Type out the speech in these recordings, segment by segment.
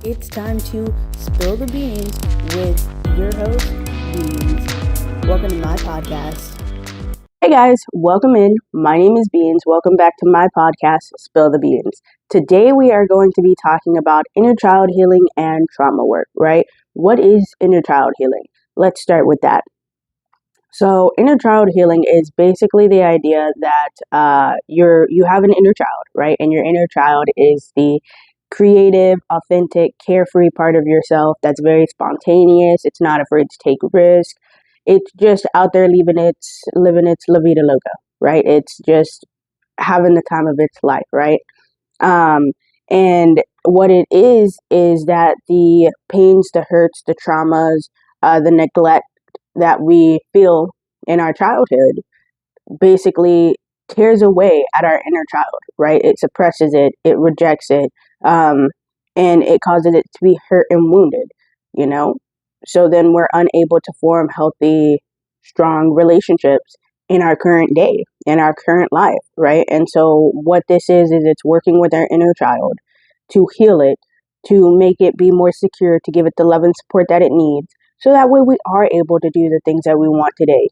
It's time to spill the beans with your host, Beans. Welcome to my podcast. Hey guys, welcome in. My name is Beans. Welcome back to my podcast, Spill the Beans. Today we are going to be talking about inner child healing and trauma work, right? What is inner child healing? Let's start with that. So, inner child healing is basically the idea that you have an inner child, right? And your inner child is the creative, authentic, carefree part of yourself that's very spontaneous. It's not afraid to take risk. It's just out there living its la vida loca, right? It's just having the time of its life, right? Um, and what it is that the pains, the hurts, the traumas, the neglect that we feel in our childhood basically tears away at our inner child, right? It suppresses it, it rejects it, um, and it causes it to be hurt and wounded, you know? So then we're unable to form healthy, strong relationships in our current day, in our current life, right? And so what this is it's working with our inner child to heal it, to make it be more secure, to give it the love and support that it needs. So that way we are able to do the things that we want today,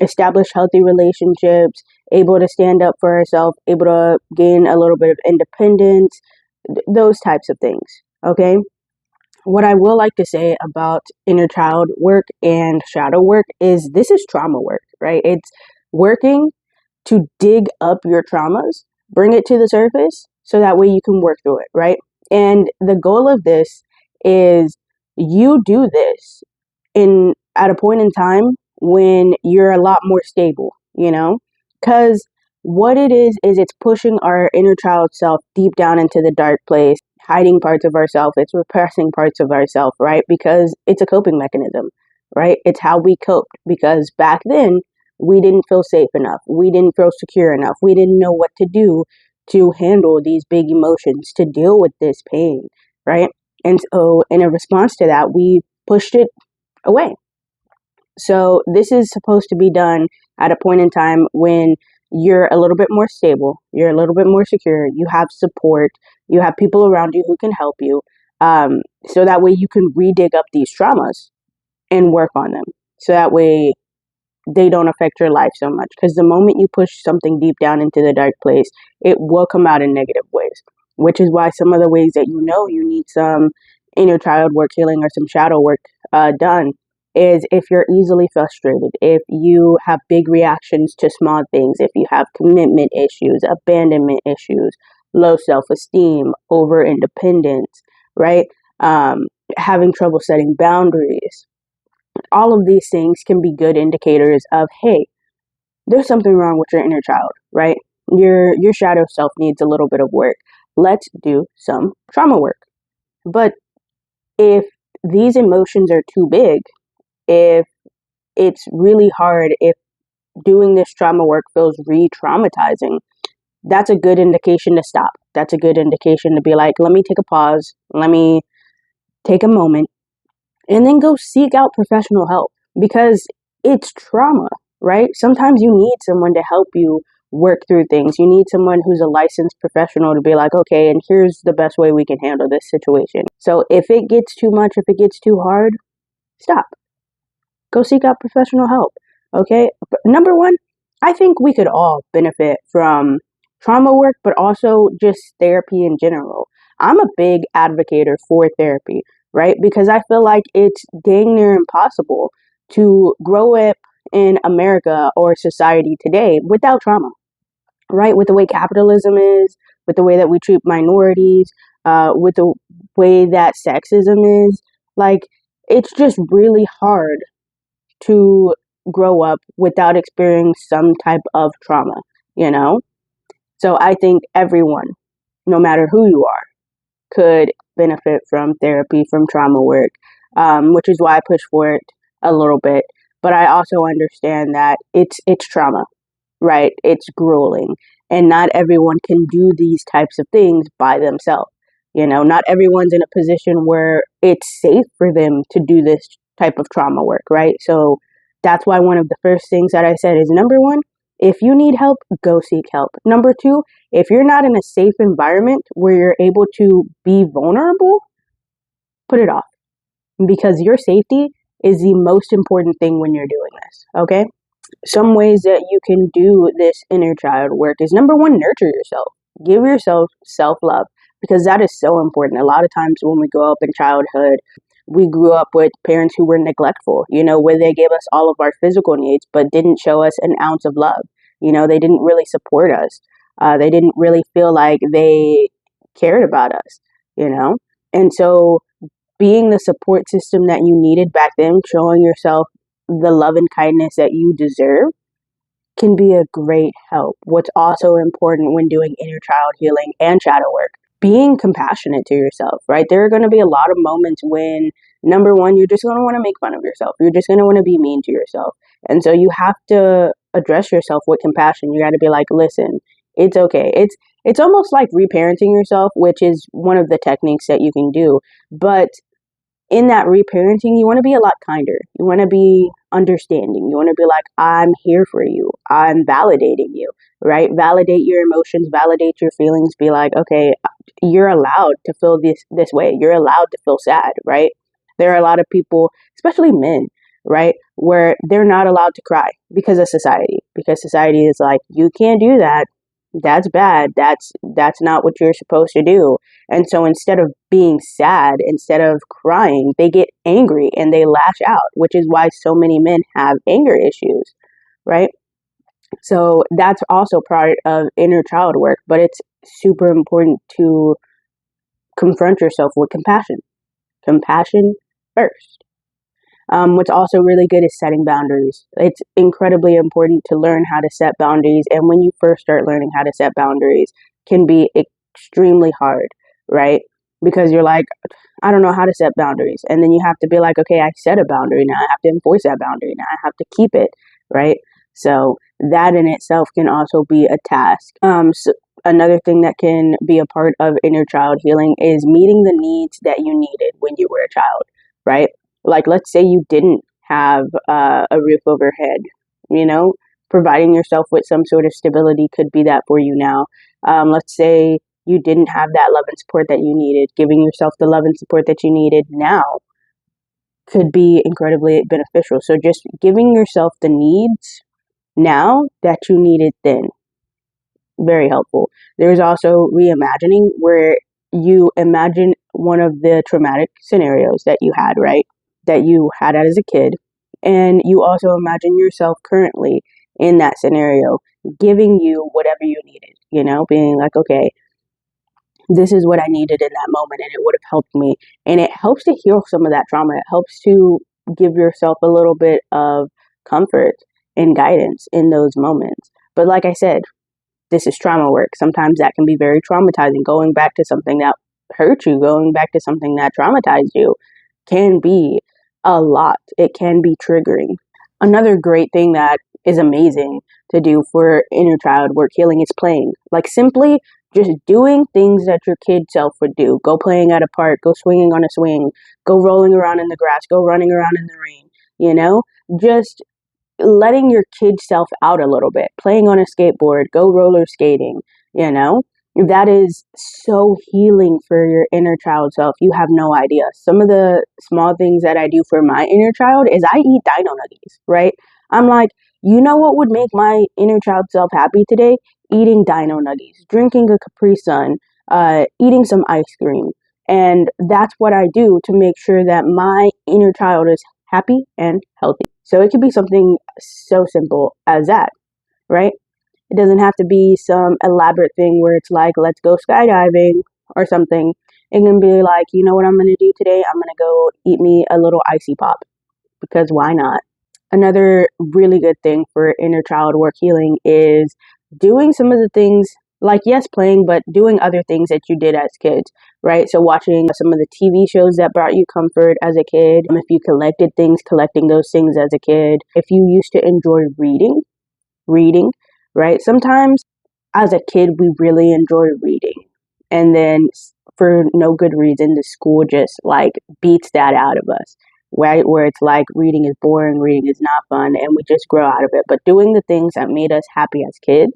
establish healthy relationships, able to stand up for ourselves, able to gain a little bit of independence, those types of things, okay? What I will like to say about inner child work and shadow work is this is trauma work, right? It's working to dig up your traumas, bring it to the surface so that way you can work through it, right? And the goal of this is you do this at a point in time when you're a lot more stable, because what it is it's pushing our inner child self deep down into the dark place, hiding parts of ourselves, it's repressing parts of ourselves, right? Because it's a coping mechanism, right? It's how we coped, because back then we didn't feel safe enough, we didn't feel secure enough, we didn't know what to do to handle these big emotions, to deal with this pain, right? And so in a response to that, we pushed it away. So this is supposed to be done at a point in time when you're a little bit more stable, you're a little bit more secure, you have support, you have people around you who can help you, so that way you can redig up these traumas and work on them. So that way they don't affect your life so much. Because the moment you push something deep down into the dark place, it will come out in negative ways, which is why some of the ways that you need some inner child work healing or some shadow work done is if you're easily frustrated, if you have big reactions to small things, if you have commitment issues, abandonment issues, low self-esteem, over independence, right? Having trouble setting boundaries. All of these things can be good indicators of, hey, there's something wrong with your inner child, right? Your shadow self needs a little bit of work. Let's do some trauma work. But if these emotions are too big, if it's really hard, if doing this trauma work feels re-traumatizing, that's a good indication to stop. That's a good indication to be like, let me take a pause, let me take a moment, and then go seek out professional help, because it's trauma, right? Sometimes you need someone to help you work through things. You need someone who's a licensed professional to be like, okay, and here's the best way we can handle this situation. So if it gets too much, if it gets too hard, stop. Go seek out professional help, okay? But number one, I think we could all benefit from trauma work, but also just therapy in general. I'm a big advocate for therapy, right? Because I feel like it's dang near impossible to grow up in America or society today without trauma, right? With the way capitalism is, with the way that we treat minorities, with the way that sexism is, like, it's just really hard to grow up without experiencing some type of trauma, you know? So I think everyone, no matter who you are, could benefit from therapy, from trauma work, which is why I push for it a little bit. But I also understand that it's trauma, right? It's grueling. And not everyone can do these types of things by themselves. Not everyone's in a position where it's safe for them to do this type of trauma work, right? So that's why one of the first things that I said is, number one, If you need help, go seek help. Number two, if you're not in a safe environment where you're able to be vulnerable, put it off, because your safety is the most important thing when you're doing this, okay? Some ways that you can do this inner child work is, number one, nurture yourself. Give yourself self-love, because that is so important. A lot of times when we grow up in childhood, we grew up with parents who were neglectful, where they gave us all of our physical needs, but didn't show us an ounce of love. They didn't really support us. They didn't really feel like they cared about us, And so being the support system that you needed back then, showing yourself the love and kindness that you deserve, can be a great help. What's also important when doing inner child healing and shadow work, being compassionate to yourself, right? There are going to be a lot of moments when, number one, you're just going to want to make fun of yourself. You're just going to want to be mean to yourself. And so you have to address yourself with compassion. You got to be like, listen, it's okay. It's almost like reparenting yourself, which is one of the techniques that you can do. But in that reparenting, you want to be a lot kinder. You want to be understanding. You want to be like, I'm here for you. I'm validating you, right? Validate your emotions, validate your feelings. Be like, okay, you're allowed to feel this way. You're allowed to feel sad, right? There are a lot of people, especially men, right, where they're not allowed to cry because of society. Because society is like, you can't do that. That's bad. That's not what you're supposed to do. And so instead of being sad, instead of crying, they get angry and they lash out, which is why so many men have anger issues, right? So that's also part of inner child work, but it's super important to confront yourself with compassion. Compassion first. What's also really good is setting boundaries. It's incredibly important to learn how to set boundaries. And when you first start learning how to set boundaries, can be extremely hard, right? Because you're like, I don't know how to set boundaries. And then you have to be like, okay, I set a boundary. Now I have to enforce that boundary. Now I have to keep it, right? So that in itself can also be a task. So another thing that can be a part of inner child healing is meeting the needs that you needed when you were a child, right? Like, let's say you didn't have a roof overhead, providing yourself with some sort of stability could be that for you now. Let's say you didn't have that love and support that you needed. Giving yourself the love and support that you needed now could be incredibly beneficial. So just giving yourself the needs now that you needed then. Very helpful. There's also reimagining, where you imagine one of the traumatic scenarios that you had, right? That you had as a kid. And you also imagine yourself currently in that scenario, giving you whatever you needed, being like, okay, this is what I needed in that moment and it would have helped me. And it helps to heal some of that trauma. It helps to give yourself a little bit of comfort and guidance in those moments. But like I said, this is trauma work. Sometimes that can be very traumatizing. Going back to something that hurt you, going back to something that traumatized you can be a lot. It can be triggering. Another great thing that is amazing to do for inner child work healing is playing. Like simply just doing things that your kid self would do. Go playing at a park, go swinging on a swing, go rolling around in the grass, go running around in the rain, just letting your kid self out a little bit, playing on a skateboard, go roller skating, that is so healing for your inner child self. You have no idea. Some of the small things that I do for my inner child is I eat dino nuggies, right? I'm like, you know what would make my inner child self happy today? Eating dino nuggies, drinking a Capri Sun, eating some ice cream. And that's what I do to make sure that my inner child is happy and healthy. So it could be something so simple as that, right? It doesn't have to be some elaborate thing where it's like, let's go skydiving or something. It can be like, you know what I'm going to do today? I'm going to go eat me a little icy pop, because why not? Another really good thing for inner child work healing is doing some of the things, like, yes, playing, but doing other things that you did as kids, right? So watching some of the TV shows that brought you comfort as a kid. If you collected things, collecting those things as a kid. If you used to enjoy reading, right? Sometimes as a kid, we really enjoy reading. And then for no good reason, the school just like beats that out of us, right? Where it's like reading is boring, reading is not fun, and we just grow out of it. But doing the things that made us happy as kids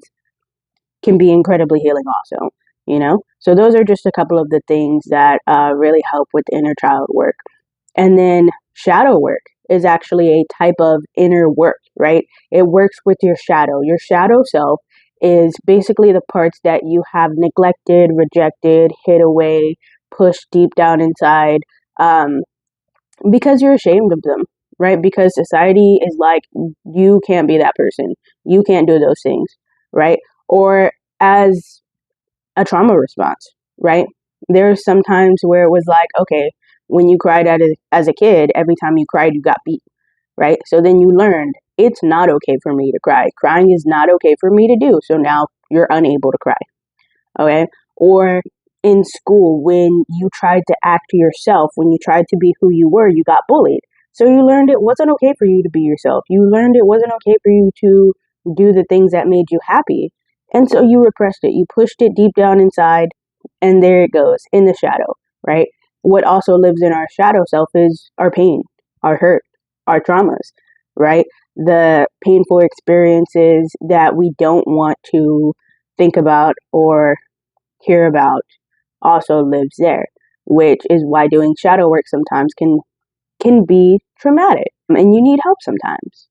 can be incredibly healing also, you know? So those are just a couple of the things that really help with inner child work. And then shadow work is actually a type of inner work, right? It works with your shadow. Your shadow self is basically the parts that you have neglected, rejected, hid away, pushed deep down inside, um, because you're ashamed of them, right? Because society is like, you can't be that person. You can't do those things, right? Or as a trauma response, right? There's some times where it was like, okay, when you cried as a kid, every time you cried, you got beat, right? So then you learned it's not okay for me to cry. Crying is not okay for me to do. So now you're unable to cry, okay? Or in school, when you tried to act yourself, when you tried to be who you were, you got bullied. So you learned it wasn't okay for you to be yourself. You learned it wasn't okay for you to do the things that made you happy. And so you repressed it. You pushed it deep down inside, and there it goes in the shadow, right? What also lives in our shadow self is our pain, our hurt, our traumas, right? The painful experiences that we don't want to think about or hear about also lives there, which is why doing shadow work sometimes can be traumatic and you need help sometimes.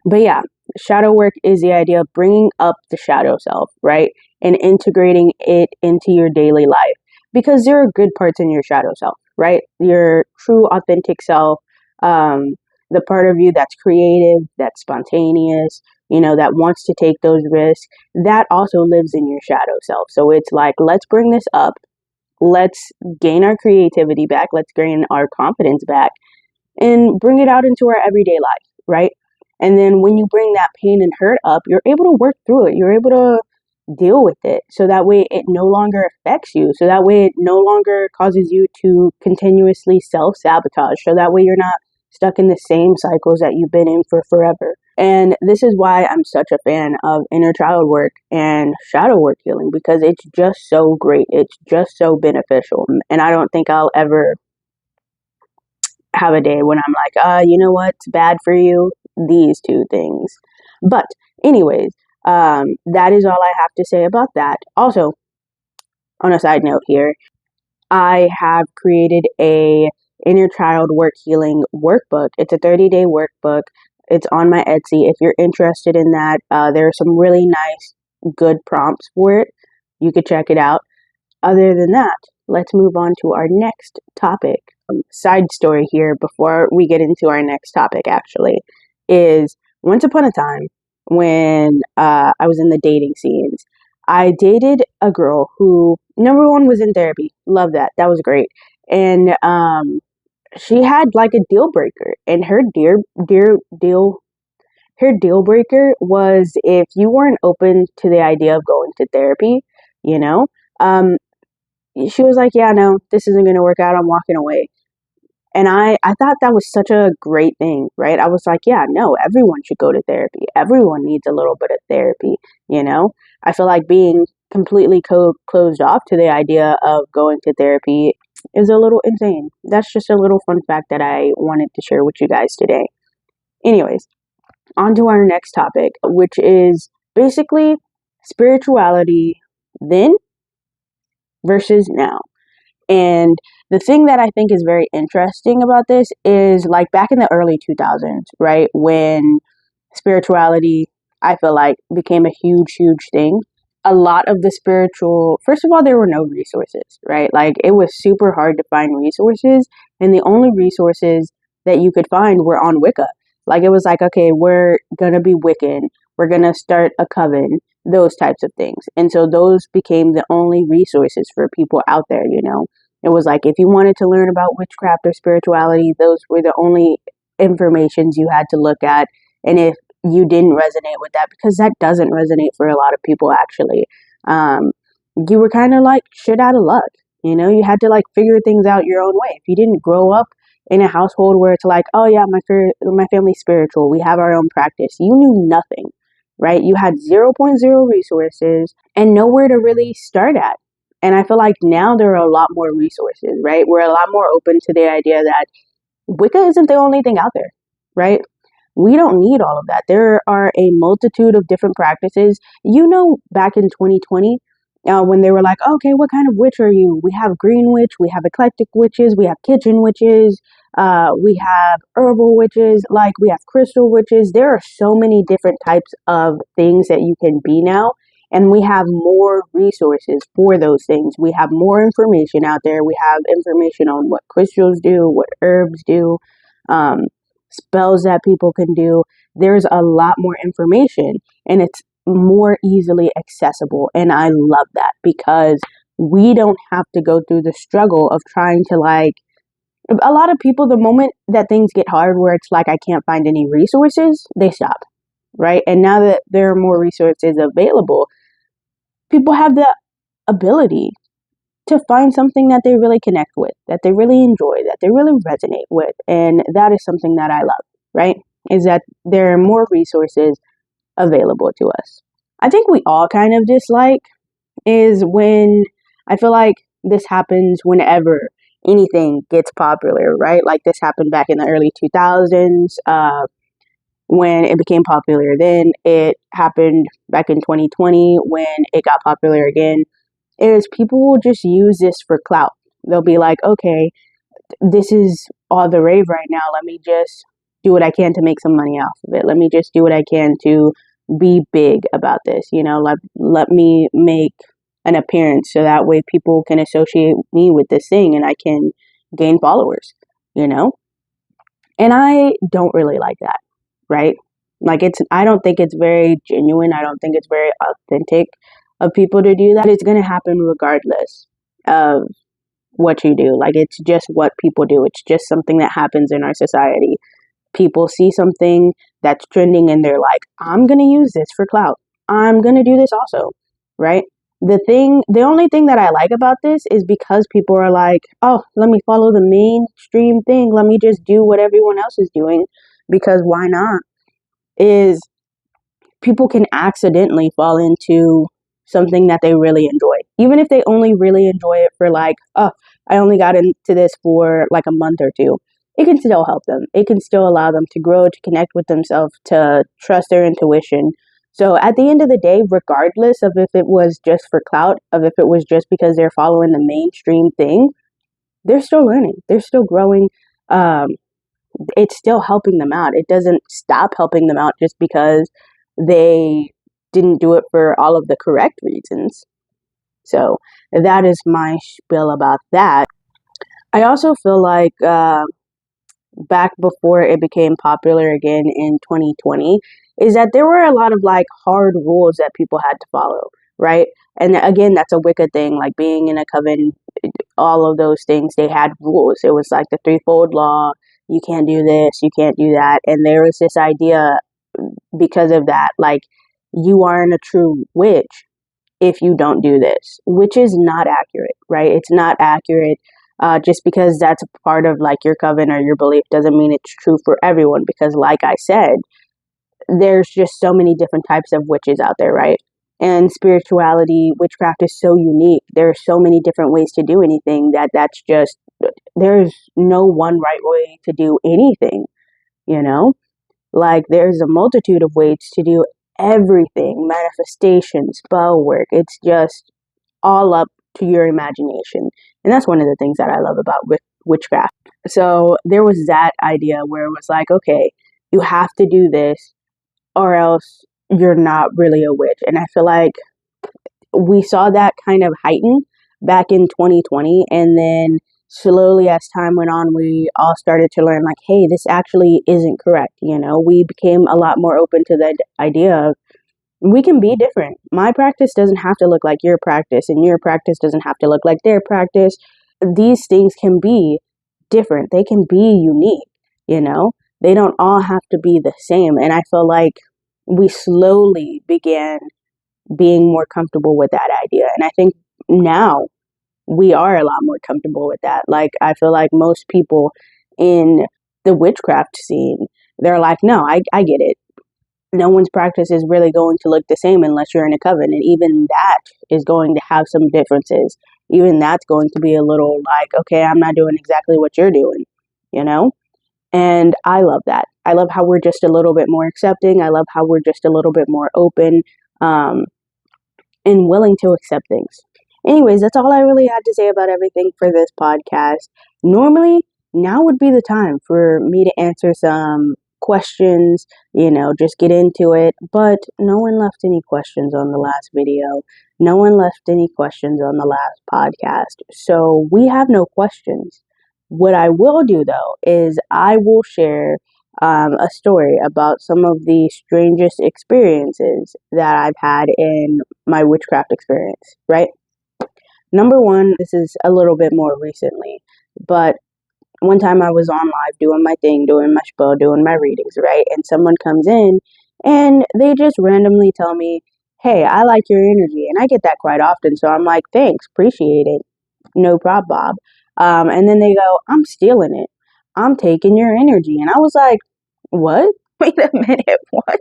But yeah, shadow work is the idea of bringing up the shadow self, right? And integrating it into your daily life because there are good parts in your shadow self, right? Your true authentic self, um, the part of you that's creative, that's spontaneous, that wants to take those risks, that also lives in your shadow self. So it's like, let's bring this up. Let's gain our creativity back. Let's gain our confidence back and bring it out into our everyday life, right? And then when you bring that pain and hurt up, you're able to work through it. You're able to deal with it. So that way it no longer affects you. So that way it no longer causes you to continuously self sabotage. So that way you're not stuck in the same cycles that you've been in for forever. And this is why I'm such a fan of inner child work and shadow work healing because it's just so great. It's just so beneficial. And I don't think I'll ever have a day when I'm like, you know what's bad for you? These two things. But, anyways, that is all I have to say about that. Also, on a side note here, I have created a inner child work healing workbook. It's a 30-day workbook. It's on my Etsy. If you're interested in that, there are some really nice, good prompts for it. You could check it out. Other than that, let's move on to our next topic. Side story here before we get into our next topic actually is once upon a time when I was in the dating scenes, I dated a girl who number one was in therapy. Love that. That was great. And she had like a deal breaker and her deal breaker was if you weren't open to the idea of going to therapy, you know, um, she was like, yeah, no, this isn't going to work out. I'm walking away. And I thought that was such a great thing, right? I was like, yeah, no, everyone should go to therapy. Everyone needs a little bit of therapy, you know? I feel like being completely closed off to the idea of going to therapy is a little insane. That's just a little fun fact that I wanted to share with you guys today. Anyways, on to our next topic, which is basically spirituality then versus now. And the thing that I think is very interesting about this is like back in the early 2000s, right? When spirituality, I feel like, became a huge, huge thing. A lot of the spiritual, first of all, there were no resources, right? Like it was super hard to find resources. And the only resources that you could find were on Wicca. Like it was like, okay, we're going to be Wiccan. We're going to start a coven, those types of things. And so those became the only resources for people out there, you know? It was like if you wanted to learn about witchcraft or spirituality, those were the only informations you had to look at. And if you didn't resonate with that, because that doesn't resonate for a lot of people actually, you were kind of like shit out of luck. You know, you had to like figure things out your own way. If you didn't grow up in a household where it's like, oh yeah, my family's spiritual, we have our own practice, you knew nothing, right? You had 0.0 resources and nowhere to really start at. And I feel like now there are a lot more resources, right? We're a lot more open to the idea that Wicca isn't the only thing out there, right? We don't need all of that. There are a multitude of different practices. Back in 2020, when they were like, okay, what kind of witch are you? We have green witch, we have eclectic witches, we have kitchen witches, we have herbal witches, like we have crystal witches. There are so many different types of things that you can be now. And we have more resources for those things. We have more information out there. We have information on what crystals do, what herbs do, um, spells that people can do. There's a lot more information and it's more easily accessible. And I love that because we don't have to go through the struggle of trying to a lot of people, the moment that things get hard where it's like, I can't find any resources, they stop, right? And now that there are more resources available, people have the ability to find something that they really connect with, that they really enjoy, that they really resonate with. And that is something that I love, right? Is that there are more resources available to us. I think we all kind of dislike is when I feel like this happens whenever anything gets popular, right? Like this happened back in the early 2000s when it became popular. Then it happened back in 2020 when it got popular again. Is people will just use this for clout. They'll be like, okay, this is all the rave right now. Let me just do what I can to make some money off of it. Let me just do what I can to be big about this. Let me make an appearance so that way people can associate me with this thing and I can gain followers, you know? And I don't really like that, right? I don't think it's very genuine. I don't think it's very authentic of people to do that. It's going to happen regardless of what you do. Like, it's just what people do. It's just something that happens in our society. People see something that's trending and they're like, I'm going to use this for clout. I'm going to do this also, right? The only thing that I like about this is because people are like, oh, let me follow the mainstream thing. Let me just do what everyone else is doing because why not? Is people can accidentally fall into something that they really enjoy. Even if they only really enjoy it for I only got into this for like a month or two. It can still help them. It can still allow them to grow, to connect with themselves, to trust their intuition. So at the end of the day, regardless of if it was just for clout, of if it was just because they're following the mainstream thing, they're still learning. They're still growing. It's still helping them out. It doesn't stop helping them out just because they didn't do it for all of the correct reasons. So that is my spiel about that. I also feel like back before it became popular again in 2020 is that there were a lot of hard rules that people had to follow, right? And again, that's a Wicca thing, like being in a coven, all of those things, they had rules. It was like the threefold law. You can't do this, you can't do that. And there was this idea because of that, you aren't a true witch if you don't do this, which is not accurate, right? It's not accurate. Just because that's a part of your coven or your belief doesn't mean it's true for everyone. Because like I said, there's just so many different types of witches out there, right? And spirituality, witchcraft is so unique. There are so many different ways to do anything there's no one right way to do anything, you know? There's a multitude of ways to do everything, manifestation, spell work. It's just all up to your imagination. And that's one of the things that I love about witchcraft. So there was that idea where it was like, okay, you have to do this or else you're not really a witch. And I feel like we saw that kind of heighten back in 2020. And then slowly as time went on, we all started to learn hey, this actually isn't correct. We became a lot more open to the idea of we can be different. My practice doesn't have to look like your practice, and your practice doesn't have to look like their practice. These things can be different. They can be unique, They don't all have to be the same. And I feel like we slowly began being more comfortable with that idea. And I think now we are a lot more comfortable with that. I feel like most people in the witchcraft scene, they're like, no, I get it. No one's practice is really going to look the same unless you're in a coven. And even that is going to have some differences. Even that's going to be a little okay, I'm not doing exactly what you're doing, And I love that. I love how we're just a little bit more accepting. I love how we're just a little bit more open, um, and willing to accept things. Anyways, that's all I really had to say about everything for this podcast. Normally, now would be the time for me to answer some questions, just get into it. But no one left any questions on the last video. No one left any questions on the last podcast. So we have no questions. What I will do though is I will share a story about some of the strangest experiences that I've had in my witchcraft experience, right? Number one, this is a little bit more recently, but one time I was on live doing my thing, doing my spell, doing my readings, right? And someone comes in and they just randomly tell me, hey, I like your energy. And I get that quite often. So I'm like, thanks, appreciate it. No problem, Bob. And then they go, I'm stealing it. I'm taking your energy. And I was like, what? Wait a minute, what?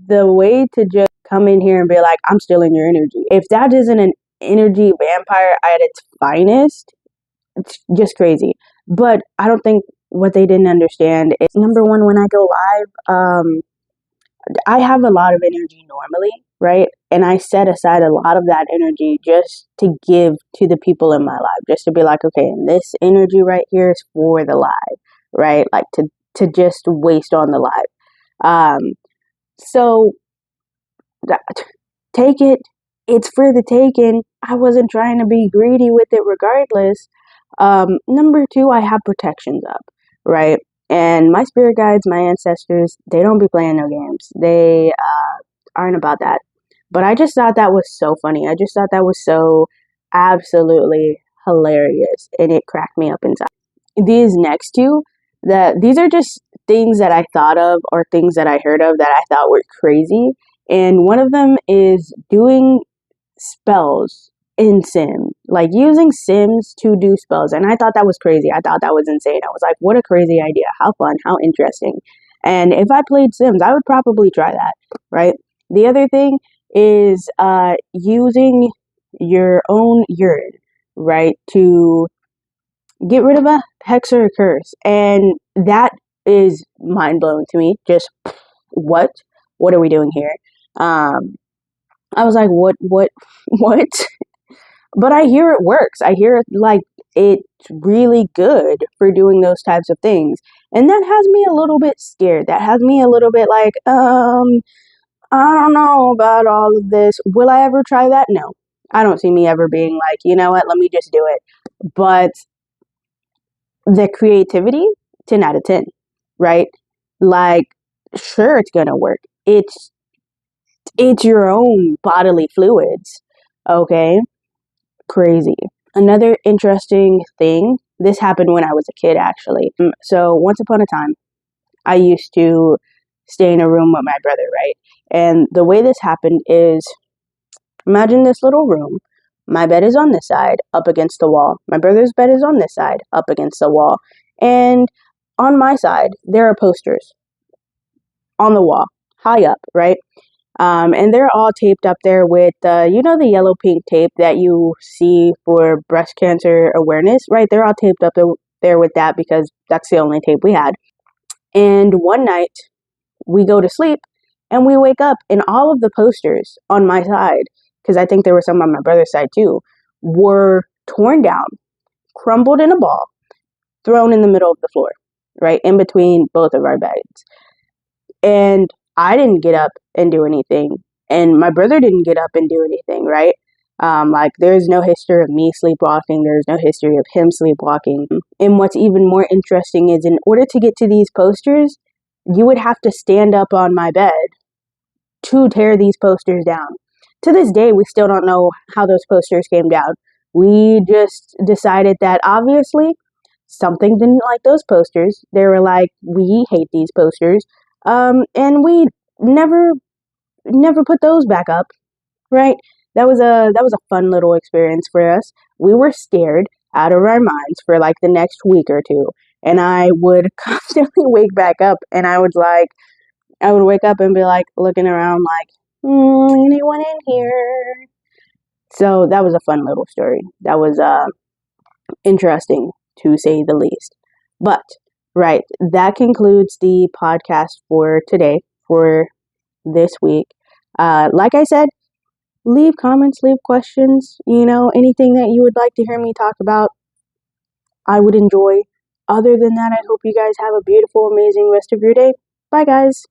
The way to just come in here and be like, I'm stealing your energy. If that isn't an energy vampire at its finest, it's just crazy. But I don't think what they didn't understand is, number one, when I go live, I have a lot of energy normally, right? And I set aside a lot of that energy just to give to the people in my life, just to be like, okay, and this energy right here is for the live, right? Like to just waste on the live. So that, take it. It's for the taking. I wasn't trying to be greedy with it regardless. Number two, I have protections up, right? And my spirit guides, my ancestors, they don't be playing no games. They aren't about that. But I just thought that was so funny. I just thought that was so absolutely hilarious. And it cracked me up inside. These next two, these are just things that I thought of or things that I heard of that I thought were crazy. And one of them is doing spells in Sim, like using Sims to do spells. And I thought that was crazy. I thought that was insane. I was like, what a crazy idea. How fun, how interesting. And if I played Sims, I would probably try that, right? The other thing is using your own urine, right, to get rid of a hex or a curse. And that is mind blowing to me. Just what? What are we doing here? I was like, what? But I hear it works. I hear it like it's really good for doing those types of things. And that has me a little bit scared. That has me a little bit like, I don't know about all of this. Will I ever try that? No. I don't see me ever being like, you know what, let me just do it. But the creativity, 10 out of 10, right? Like, sure, it's gonna work. It's your own bodily fluids, okay? Crazy. Another interesting thing, this happened when I was a kid actually. So once upon a time, I used to stay in a room with my brother, right? And the way this happened is, imagine this little room. My bed is on this side, up against the wall. My brother's bed is on this side, up against the wall. And on my side, there are posters on the wall, high up, right? And they're all taped up there with, the yellow pink tape that you see for breast cancer awareness, right? They're all taped up there with that because that's the only tape we had. And one night we go to sleep and we wake up and all of the posters on my side, because I think there were some on my brother's side too, were torn down, crumbled in a ball, thrown in the middle of the floor, right? In between both of our beds. And I didn't get up and do anything, and my brother didn't get up and do anything, right? Like, there's no history of me sleepwalking, there's no history of him sleepwalking. And what's even more interesting is, in order to get to these posters, you would have to stand up on my bed to tear these posters down. To this day, we still don't know how those posters came down. We just decided that obviously something didn't like those posters. They were like, we hate these posters. And we never put those back up, right? That was a fun little experience for us. We were scared out of our minds for like the next week or two, and I would constantly wake back up, and I would wake up and be like looking around like, anyone in here? So that was a fun little story. That was interesting to say the least. But Right. That concludes the podcast for today, for this week. Like I said, leave comments, leave questions, anything that you would like to hear me talk about, I would enjoy. Other than that, I hope you guys have a beautiful, amazing rest of your day. Bye, guys.